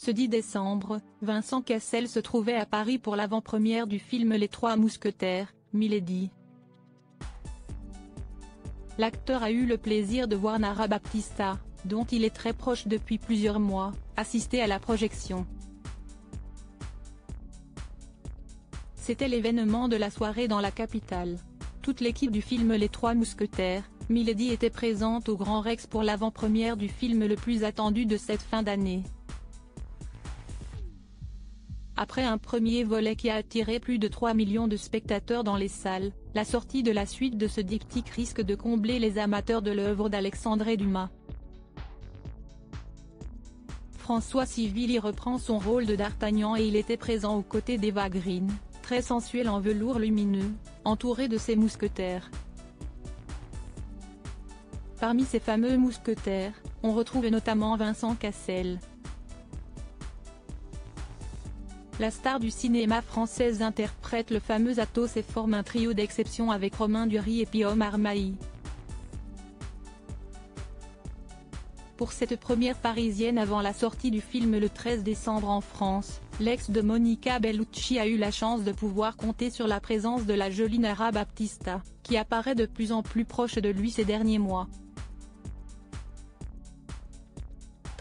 Ce 10 décembre, Vincent Cassel se trouvait à Paris pour l'avant-première du film Les Trois Mousquetaires, Milady. L'acteur a eu le plaisir de voir Nara Baptista, dont il est très proche depuis plusieurs mois, assister à la projection. C'était l'événement de la soirée dans la capitale. Toute l'équipe du film Les Trois Mousquetaires, Milady était présente au Grand Rex pour l'avant-première du film le plus attendu de cette fin d'année. Après un premier volet qui a attiré plus de 3 millions de spectateurs dans les salles, la sortie de la suite de ce diptyque risque de combler les amateurs de l'œuvre d'Alexandre Dumas. François Civil y reprend son rôle de D'Artagnan et il était présent aux côtés d'Eva Green, très sensuelle en velours lumineux, entourée de ses mousquetaires. Parmi ces fameux mousquetaires, on retrouve notamment Vincent Cassel. La star du cinéma français interprète le fameux Athos et forme un trio d'exception avec Romain Duris et Guillaume Armaï. Pour cette première parisienne avant la sortie du film le 13 décembre en France, l'ex de Monica Bellucci a eu la chance de pouvoir compter sur la présence de la jolie Nara Baptista, qui apparaît de plus en plus proche de lui ces derniers mois.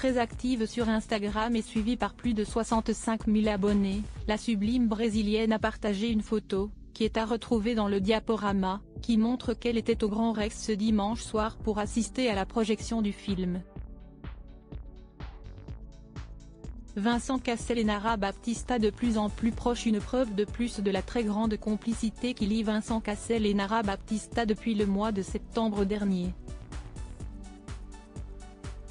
Très active sur Instagram et suivie par plus de 65 000 abonnés, la sublime brésilienne a partagé une photo, qui est à retrouver dans le diaporama, qui montre qu'elle était au Grand Rex ce dimanche soir pour assister à la projection du film. Vincent Cassel et Nara Baptista de plus en plus proches, une preuve de plus de la très grande complicité qui lie Vincent Cassel et Nara Baptista depuis le mois de septembre dernier.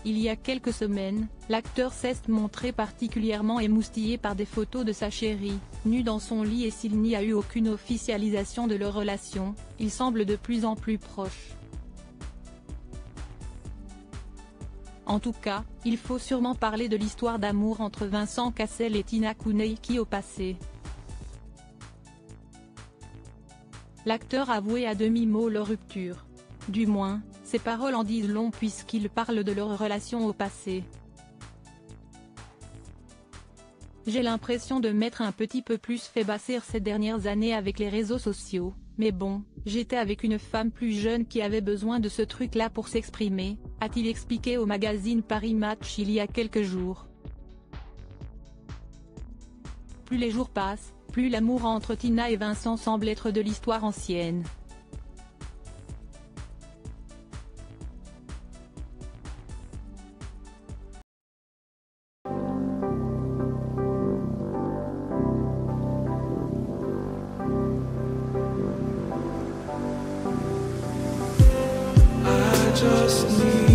Il y a quelques semaines, l'acteur s'est montré particulièrement émoustillé par des photos de sa chérie, nue dans son lit, et s'il n'y a eu aucune officialisation de leur relation, ils semblent de plus en plus proches. En tout cas, il faut sûrement parler de l'histoire d'amour entre Vincent Cassel et Tina Kouneki au passé. L'acteur a avoué à demi-mot leur rupture. Du moins, ses paroles en disent long puisqu'il parle de leur relation au passé. J'ai l'impression de m'être un petit peu plus fait basser ces dernières années avec les réseaux sociaux, mais bon, j'étais avec une femme plus jeune qui avait besoin de ce truc-là pour s'exprimer, a-t-il expliqué au magazine Paris Match il y a quelques jours. Plus les jours passent, plus l'amour entre Tina et Vincent semble être de l'histoire ancienne. Just need